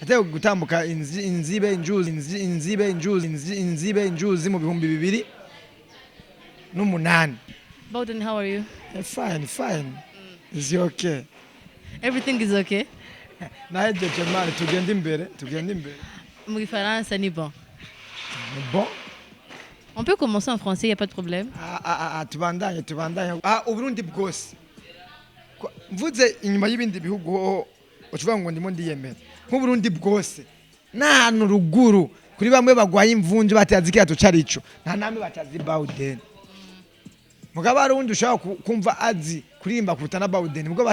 Ateye gutambuka inzibe injuzi mu bihumbi bibiri n'umunani. Bowden, how are you? Fine. Is it okay? Everything is okay? Nahejeje mani tugenda imbere. Mu Gifaransa ni bon. Bon. On peut commencer en français, il n'y a pas de problème. Tubandanye. Uburundi bwose. Mvuze inyuma y'ibindi bihugu ucuvuga ngo ndimo ndiyemera. Nk'Uburundi bwose. N'ahantu ruguru kuri bamwe bagwaye imvunje batazi kiyato carico. Nta namwe batazi Bowden. Mugabo arundi ushaka kumva azi kuririmba kutana Bowden mugabo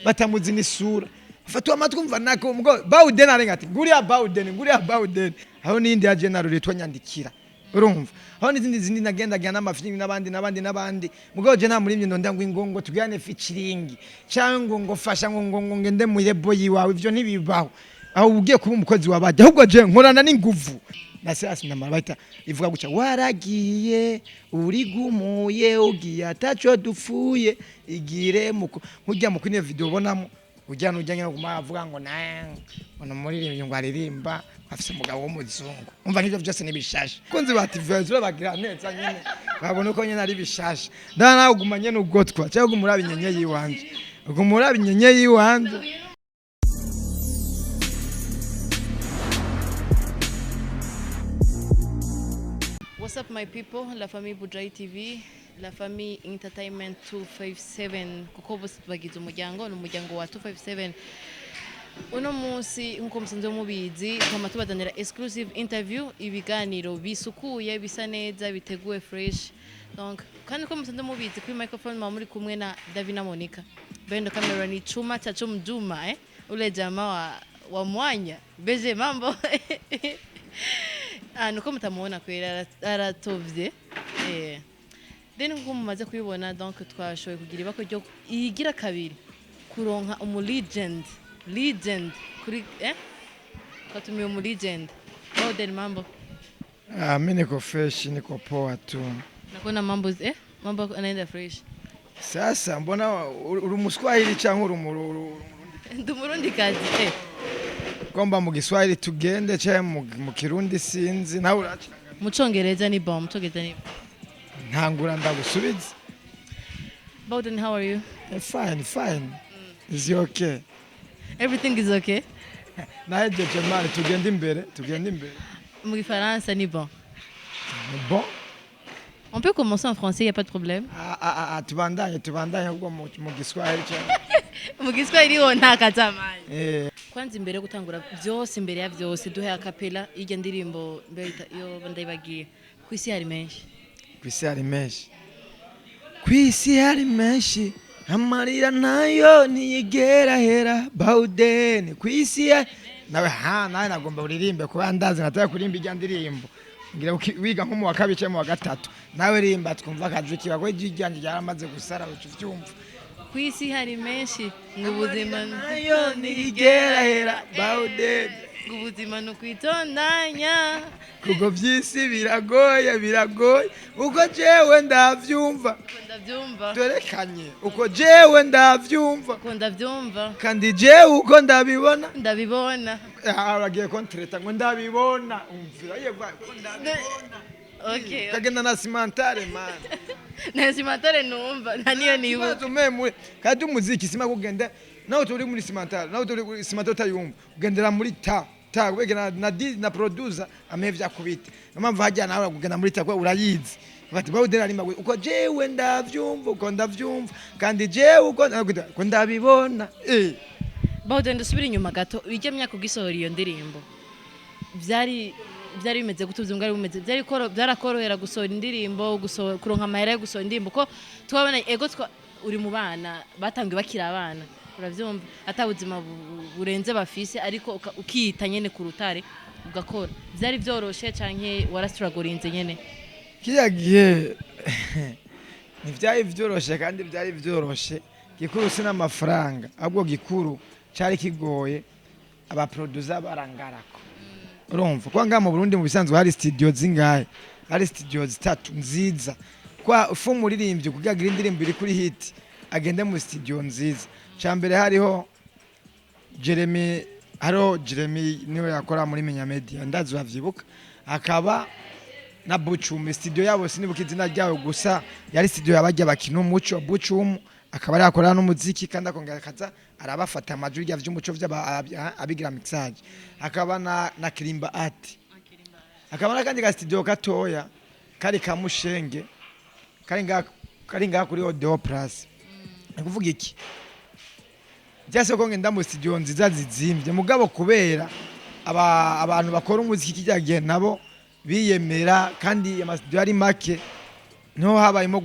batamuzi n'isura. Fatwa amatwumva nako mugabo Bowden arenga ati nguriya Bowden. Aho nindi ya general retwa nyandikira. Urumva aho n'izindi nagenda n'amafilimi n'abandi mugabo je nta murimye ndonda ngo ingongo tugirane featuring cyangwa ngo fasha ngo ngende mu yebo yiwawe ivyo ntibibaho aho ugiye kuba umukozi wabajya ahubwo je nkorana n'inguvu na sasa ndamaraita ivuga guca waragiye uri gumuye ugiye ataco dupfuye igire nkujya mu kwine video bonamo ujyana ujyanye no kumavuga ngo ono muri ngo aririmba afise umugabo w'umuzungu umva n'ivyo byose nibishasha kunzi bati vezura bagira neza nyene babone uko nyene ari bishasha ndana ugumanye n'ugotwa cyangwa gumura binyenye yiwanje What's up my people, la famille Bujayi TV, la famille Entertainment 257 kuko bose bagize umuryango n'umuryango wa 257. Uno munsi nkuko musanze mubizi twama tubazanira exclusive interview, ibiganiro bisukuye bisa neza biteguwe fresh. Donc kandi ko musanze mubizi kuri microphone muri kumwe na Davina Monica. Bendo camera ni Chuma Chacho Mjuma ule jamaa wa mwanya. Beje mambo. Nuko mutamuona kwera aratovye. Then nkuko mumaze kubibona donc twashoboye kugira ibako ryo igira kabiri kuronka legend kuri kwatumiye legend Bowden mambo. Mimi niko fresh, niko poa tu. Nakona mambo mambo anaenda fresh. Sasa mbona uri Muswahili cyangwa uri Ndumurundi kazi Komba mu Giswahili tugende cyangwa mu Kirundi sinzi nawe uracanga. Mu Congereza ni bon, ntangura ndagusubiza. Bowden, how are you? Fine. Is it okay? Everything is okay? Nahejeje mani tugenda imbere. Mu Gifaransa ni bon. Bon. On peut commencer en français, il n'y a pas de problème. Tubandanye ubwo mu Giswahili cyangwa. Mu Giswahili ho nta kazamanye. Kwanza imbere gutangura byose imbere ya byose duhe akapela ijya ndirimbo mbere yo bandayibagiye. Kwisi hari menshi amarira nayo niyigera hera Bowden kwisi nawe nagomba uririmbe kuba ndazi nataka kurimba ijya ndirimbo ngira wiga nko mu wa kabiri cyangwa mu wa gatatu nawe rimba twumva akajwi kibago ijyanje yaramaze gusara ucyumva kwisi hari menshi ngubuzima nayo niyigera hera Bowden ubuzima no kwitondanya kuko byisi biragoye uko jewe ndavyumva torekanye uko jewe ndavyumva kandi jewe uko ndabibona abagiye kontreta ngo ndabibona umvira yego okay kagenda na simantare man na simantare numva naniyo niwe tumemwe kandi umuziki sima kugenda nawe turi muri simantare nawe turi simantare tayumva ugendera muri wegena na producer amevya kubita mpamvu hajya nawe kugenda muri kwa urayizi bati Bowden arimba uko jewe ndavyumva kandi jewe uko ndabibona Bowden dusubira inyuma gato ije myaka ugisohora iyo ndirimbo byari bimeze gutuvye ngari bimeze byarakorohera gusohora indirimbo kuronka amahera yo gusohora indirimbo ko twabona ego uri mu bana batangiye bakira abana uravyumva atabuzima burenze bafise ariko ukiyita nyene ku rutare ugakora byari byoroshe canke warastrugglinze nyene kiyagiye nivyaye byoroshe kandi byari byoroshe gikuru sina amafaranga ahubwo gikuru cyari kigoye aba producer barangarako urumva kwa ngamo Burundi mu bisanzwe hari studio zingahe hari studio zitatu nziza kwa fu muririmbye kugagira indirimbo iri kuri hit agende mu studio nziza cyambere hariho Jeremy haro Jeremy niwe yakora muri Menya Media ndazi bavyibuka akaba na Buchum studio yabo sinibuka izina ryayo gusa yari studio yabajya bakina umuco Buchum akaba yakora n'umuziki kandi akongera kaza arabafata amajwi y'umuco abigira mixage akaba na Kirimba Art akaba na kandi ga studio gatoya kari kamushenge kari nga kuri Odeo Plus akuvuga iki byase ko ngenda mu studio nziza zizimvye mugabo kubera abantu bakora umuziki kijyagiye nabo biyemera kandi amastudio ari make no habayimo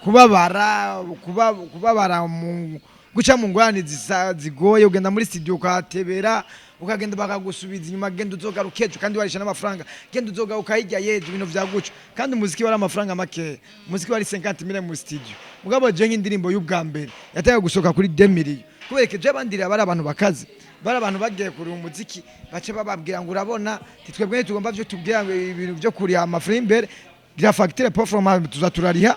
kubabara mu guca mu ngwani zigoye ugenda muri studio ukatebera ukagenda bakagusubiza inyuma genda uzogarukeje kandi warisha n'amafaranga genda uzogaruka hirya yeje ibintu vyaguca kandi umuziki wari amafaranga make umuziki wari 50,000 mu studio mugabo je nk'indirimbo y'ubwa mbere yataye gusoka kuri 2,000,000 kuberekeje abandira bari abantu bakaze bari abantu bagiye kuri umuziki bace bababwira ngo urabona titwebwe tugomba byo tubwira ibintu byo kuri amafaranga imbere gira facture performance tuzaturariha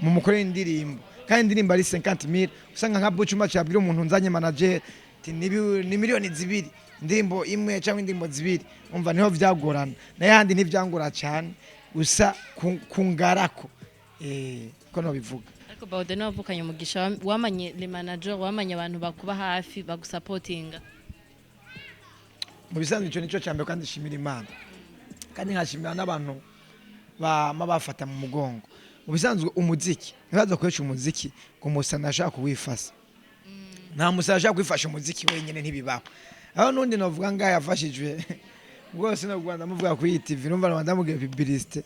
mu mukore indirimbo kandi indirimbo ari 50,000 usanga nka Buchuma cyabwira umuntu nzanye manager ni miliyoni zibiri indirimbo imwe cyangwa indirimbo zibiri umva niho vyagorana nayandi ntivyangora cyane gusa kungarako ko no bivuga ariko bawude n'abavukanye umugisha wamanye le manager wamanye abantu bakuba hafi bagusupportinga mu bisanzwe ico nico cyambe kandi shimira Imana kandi nkashimira n'abantu bafata mu mugongo mu bisanzwe umuziki ntibaza kwesha umuziki ngo musana ashaka kuwifasa nta musana ashaka kwifasha umuziki wenyine ntibibaho aho nundi novuga nga yafashijwe rwose no Rwanda muvuga kuri TV numva Rwanda mugiye publicité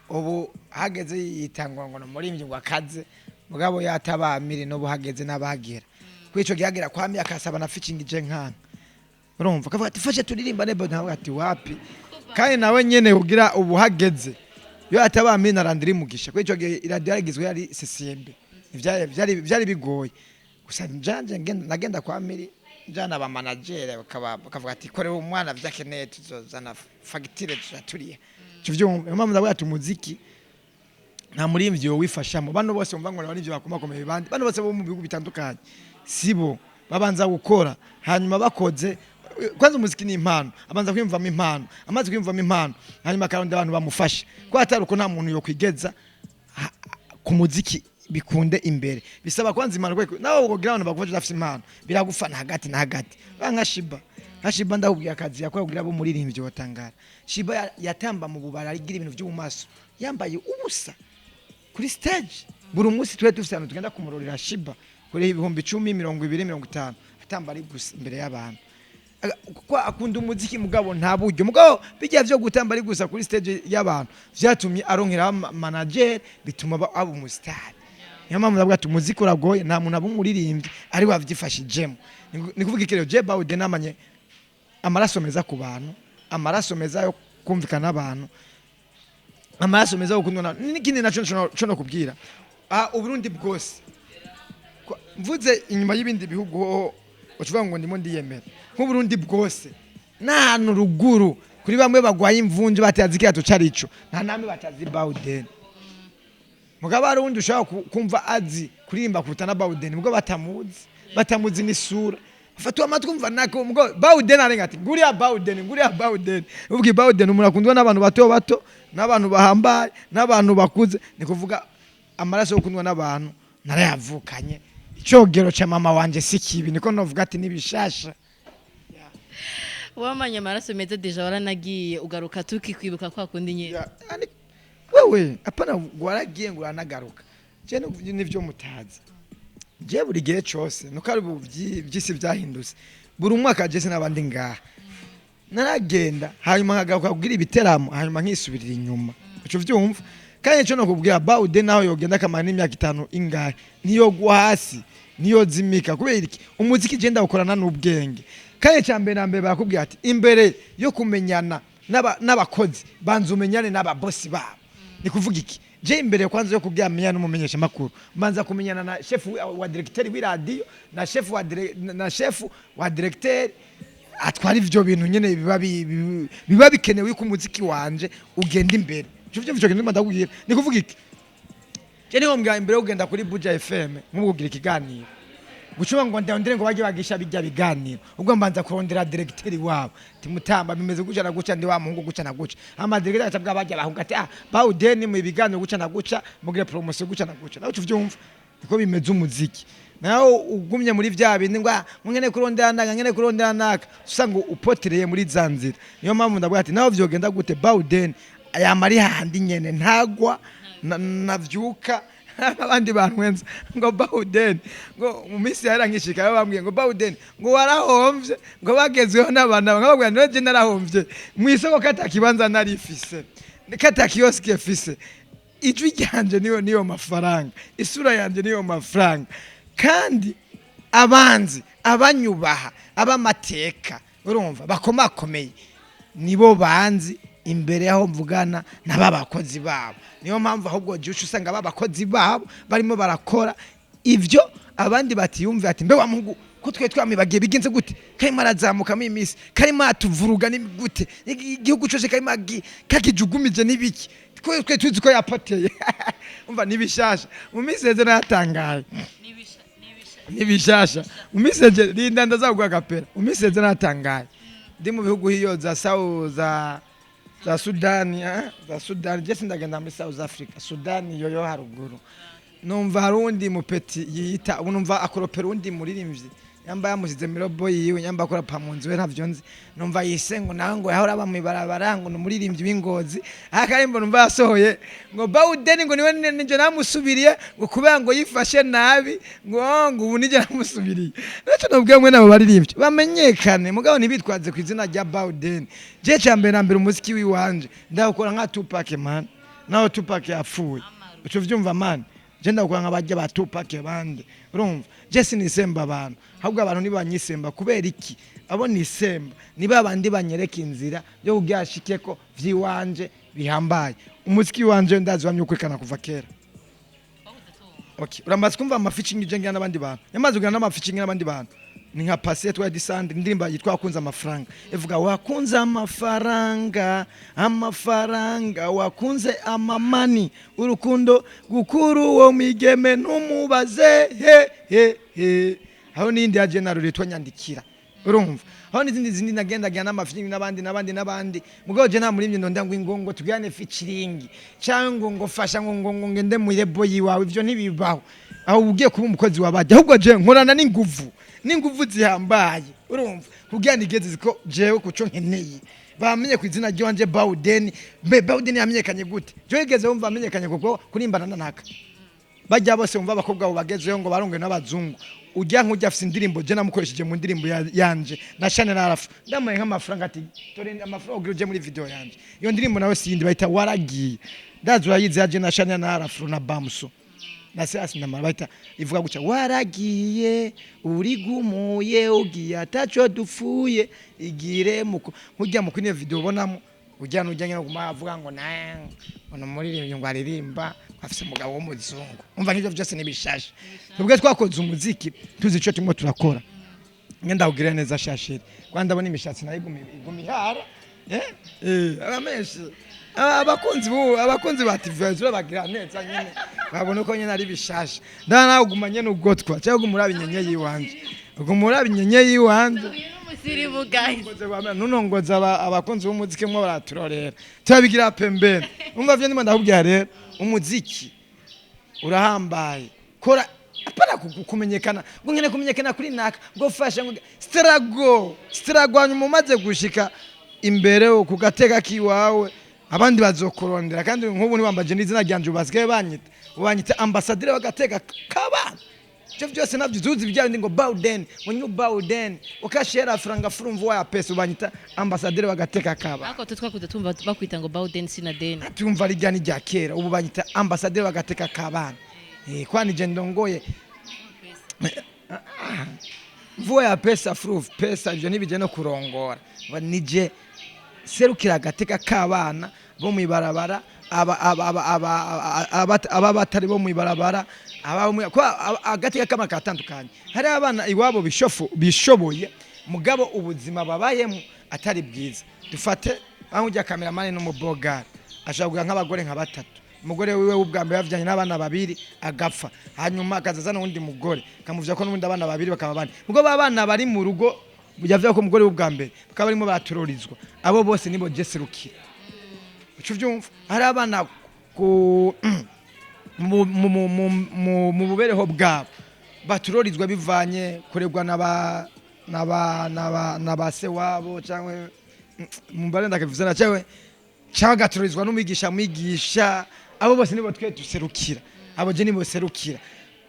ubu hageze yitangwa ngo muri imwe ngo akaze mugabo yatabamire no buhageze n'abagera kwico gihagera kwa mi akasaba na featuring je nkana urumva kavuga ati fashe turirimba nebo nawe ati wapi kandi nawe nyene ugira ubu hageze yo atabamire narandiri mugisha kwico iradio yarigizwe yari CCMB byari bigoye gusa njanje nagenda kwa miri njana aba manager bakavuga ati kore umwana vyakeneye tuzozana fagitire turiye cyuvyumva mama ndavuga ati umuziki nta muri imvyo wifashamo bano bose umva ngo n'ibyo bakomakomeye bandi bano bose bo mu bihugu bitandukanye sibo babanza gukora hanyuma bakoze kwanza umuziki ni impano abanza kwimvamo impano amaze kwimvamo impano hanyuma karonde abantu bamufasha ko ataruko nta muntu yo kwigeza ku muziki bikunde imbere bisaba kwanza imana kweko nawe ugogira abantu bakufasha dafite impano biragufana hagati na hagati banga Shiba ndahubwiye akazi yakora kugira abo muririmbyi batangara Shiba yatamba mu bubara arigira ibintu by'ubumaso yambaye ubusa kuri stage buri munsi twe dufite tugenda kumurorera Shiba kuri 10,20,50 atamba ari gusa imbere y'abantu kwa akunda umuziki mugabo nta buryo mugabo bijya byo gutamba ari gusa kuri stage y'abantu vyatumye aronkera manager bituma abo umustar niyo mpamvu ndavuga ati umuziki uragoye nta muntu abumuririmbyi ari wavyifashijemo ni kuvuga ikirero je bawude namanye amaraso meza ku bantu amaraso meza yo kumvikana abantu amaraso meza yo kundona n'ikindi naco no kubwira uburundi bwose mvuze inyuma y'ibindi bihugu ho ucuvuga ngo ndimo ndiyemera nk'uburundi bwose n'ahantu ruguru kuri bamwe bagwaye imvunje batazikira tucarico nta namwe batazi bawude mugabo arundi ushaka kumva azi kurimba kutana bawude nibwo batamuzi n'isura fatwa amatwi umva nako mugabo bawude narenga ati nguriya bawude ubwi bawude umuntu akundwa n'abantu bato n'abantu bahambaye n'abantu bakuze ni kuvuga amaraso yo kundwa n'abantu narayavukanye icogero cha mama wanje sikibi niko novuga ati nibishasha wamanye amaraso meza deja waranagiye ugaruka tukikwibuka kwa kundi nyene wewe apana gwaragiye ngo uranagaruka je nivyo mutazi je buri gihe cyose nuko ari byisi byahindutse buri umwaka je n'abandi ngaha naragenda hanyuma nkagaruka kugira ibiteramo hanyuma nkisubirira inyuma uco vyumva kandi cyo no kubwira bawude naho yogenda kamana n'imyaka 5 ingahe niyo gwasi niyo zimika kubera iki umuziki je ndawukorana n'ubwenge kandi cyambe nambe bakubwira ati imbere yo kumenyana n'abakozi banza umenyane n'ababosi babo ni kuvuga iki je imbere kwanza yo kubwira menyana n'umumenyesha makuru manza kumenyana na chef wa directeur w'iradio na chef wa directeur atwara ivyo bintu nyene biba bikenewe ku muziki wanje ugenda imbere cyo kintu ndakubwira ni kuvuga iki je niho mbwa imbere ugenda kuri Buja FM nk'ubugira ikiganiro gucuma ngo ndondere ngo baje bagisha bijya biganiro ubwo mbanza kurondera directeur wabo timutamba bimeze guca na guca ndi wa muhungu guca na guca ama directeur atabwa bajya bahunga ati Bawden mu biganiro guca na guca mugire promotion guca na guca nawe tuvyumva niko bimeze umuziki naho ugumye muri vya bindi ngo nkene kurondera naka usanga upotereye muri zanzira niyo mpamvu ndavuga ati naho vyogenda gute Bawden ayamari handi nyene ntagwa navyuka abandi banwenza ngo Bawden ngo mu minsi yarangishika bambwiye ngo Bawden ngo warahomvye ngo bagezweho n'abana nkababwira nje narahomvye mu isoko katakibanza narifise katakiyoske fise ijwi ryanje niyo mafaranga isura yanje niyo mafaranga kandi abanzi abanyubaha abamateka urumva bakomakomeye nibo banzi imbere yaho mvugana n'ababakozi babo niyo mpamvu ahubwo jyusha usanga ababakozi babo barimo barakora ivyo abandi batiyumva ati mbe wa Mungu ko twe twamibagiye bigenze gute karimo arazamuka mu imisi karimo atuvuruga ni gute igihugu cyose karimo kakijugumije nibiki twe tuzi ko yapoteye umva nibishasha mu miseze natangaye nibishasha mu miseze linda ndazagwa kapera mu miseze natangaye ndi mu bihugu hiyo za za Sudani za Sudani je sindagenda muri South Africa Sudani yoyo haruguru numva harundi mupeti yita numva akoropera undi muririmvye yamba yamusize mirobo yiwe yamba akora pamunzi we ntavyo nzi numva yisengo nawe ngo yahora bamwibarabara ngo numuririmbyi w'ingozi akarimbo numva yasohoye ngo Bawden ngo niwe nije namusubiriye ngo kubera ngo yifashe nabi ngo ubu nije namusubiriye naco nobwe mwe nabo baririmbyi bamenyekane mugabo ntibitwaze ku izina rya Bawden je cyambere nambere umuziki wiwanje ndakora nka Tupac man naho Tupac yapfuye uco vyumva man je ndakora nk'abajya ba Tupac bande urumva je sinisemba abantu ahubwo abantu nibanyisemba kubera iki abo nisemba niba abandi banyereka inzira yo kugyashikeko vyiwanje bihambaye umuziki wanje ndazwamye ukwekana kuva kera okay urambaza kumva amaficingi je ngana n'abandi bantu yamaze ugana n'amaficingi n'abandi bantu ni nka Passé twa disande ndirimba yitwa wakunza amafaranga ivuga wakunza amafaranga wakunze amamani urukundo gukuru wo migeme ntumubaze he aho nindi ya general retwa nyandikira urumva aho nizindi nagenda gana n'amaficingi n'abandi mugabo je nta murimye ndonda ngo ingongo tugane featuring cyangwa ngo fasha ngo ngende mu yebo yiwawe ivyo ntibibaho aho ugiye kuba umukozi wabajya ahubwo je nkorana n'inguvu zihambaye urumva kugira nigeze ziko jewe kuco nkeneye bamenye kwizina ryanje Bawden yamenyekanye gute je yigeze wumva amenyekanye kuko kurimbana naka bajya bose umva abakobwa bagezeyo ngo barungwe n'abazungu ujya nkujya afise indirimbo je namukoresheje mu ndirimbo yanje na Chanel arafu ndamuye nk'amafaranga ati dore amafaranga uje muri video yanje iyo ndirimbo nawe sindi bayita waragiye ndazura yize yaje na Chanel arafu na Bamso nasi ndamara ivuga guca waragiye urigumuye ugiye ataco dupfuye igire nkujya mu kwine video bonamo ujya n'ujya no kumavuga ngo ono muri ngo aririmba afise umugabo w'umuzungu umva n'ivyo byose nibishasha ubwo twakoze umuziki tuzi ico tumwe turakora ngenda ugira neza shashiri kwanda abona imishatsi nayo igumihara abamenshi abakunzi ba TV bagira neza nyene babona ko nyene ari bishasha ndana ugumanye n'ugotwa cyangwa umurabi nyenye yiwanje ugumurabi nyenye yiwanje umusirimu guys nunongoza abakunzi b'umuziki mwo baraturorera tubabigira pembeni umva vyo ndimo ndakubwira rero umuziki urahambaye kora apana kumenyekana ngo ngene kumenyekana kuri naka ngo fasha ngo struggle nyuma umaze gushika imbere kugateka kiwawe abandi bazokorondera kandi nk'ubu niwambaje n'izina ryanje ubazike banyita ambassadeur w'agateka kabana cyo byose navyo zuzi bijyanye ngo Bawden ngo new Bawden ukashera franga frumvu ya pesa ubanyita ambassadeur w'agateka kabana ako twakuze tumva bakwita ngo Bawden sina den tumva rijyani rya kera ubu banyita ambassadeur w'agateka kabana kwani je ndongoye mvuwa ya pesa frufu pesa ivyo ntibije no kurongora nije serukira agateka kabana bo mwibarabara aba batari bo mwibarabara agateka kama katandukanye hari abana iwabo bishoboye mugabo ubuzima babayemo atari bwiza dufate bamujya kameramani n'umubogari ashobora nk'abagore nka batatu umugore wiwe w'ubwa mbere yavyanye n'abana babiri agapfa hanyuma akazazana uwundi mugore kamuvya ko n'ubundi abana babiri bakaba bane ubwo babana bari mu rugo yavuga ko umugore w'ubwa mbere bakaba barimo baturorizwa abo bose nibo jeserukira ucu vyumva hari abana ku mu bubereho bwabo baturorizwa bivanye kuregwa n'abase wabo cyangwa mumbare ndakavuzana cyangwa gaturorizwa n'umwigisha abo bose nibo twe duserukira abo je nibo serukira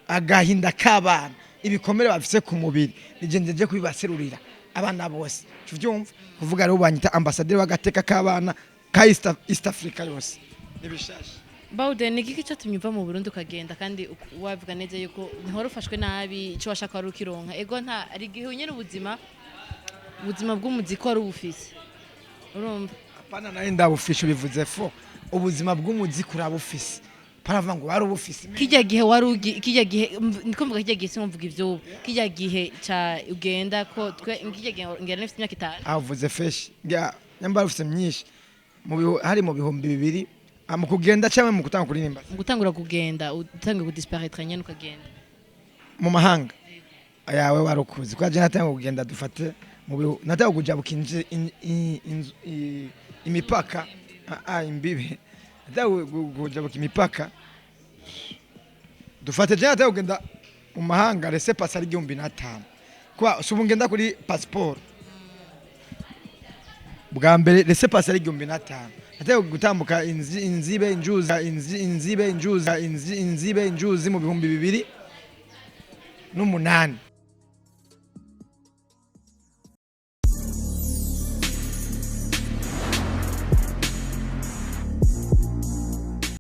agahinda k'abana ibikomere bafise ku mubiri nigendeje kubibaserurira abana bose tuvyumva kuvuga rero banyita ambassadeur w'agateka k'abana ka East Africa yose nibishasha Bawden ni kiki cyatumye uva mu Burundi ukagenda kandi wavuga neza yuko ntihora ufashwe nabi ico washaka ari ukironka ego nta ari gihe nyene ubuzima bw'umuziki wari ubufise urumva apana naye ndabufisha bivuze fo ubuzima bw'umuziki urabufise paravuga ngo wari ubufise kijya gihe niko mvuga kijya gihe simvuga ivyo kijya gihe ca ugenda ko twe kijya gihe ngera nifite imyaka 5 avuze feshi nyamba ufise myinshi hari mu bihumbi 2000 mu kugenda cyangwa mu gutanga kuririmba mu gutangura kugenda utange kudisparaître nyene ukagenda mu mahanga ayawe warukuzi kwa je natanga kugenda dufate natanga kujabuka imipaka imbibe natanga kujabuka imipaka dufate je natanga kugenda mu mahanga rese pasa ari 1500 kwa subungenda kuri passport bwa mbere rese pasa ari 1500 nateye gutambuka inzibe injuzi mu bihumbi 2008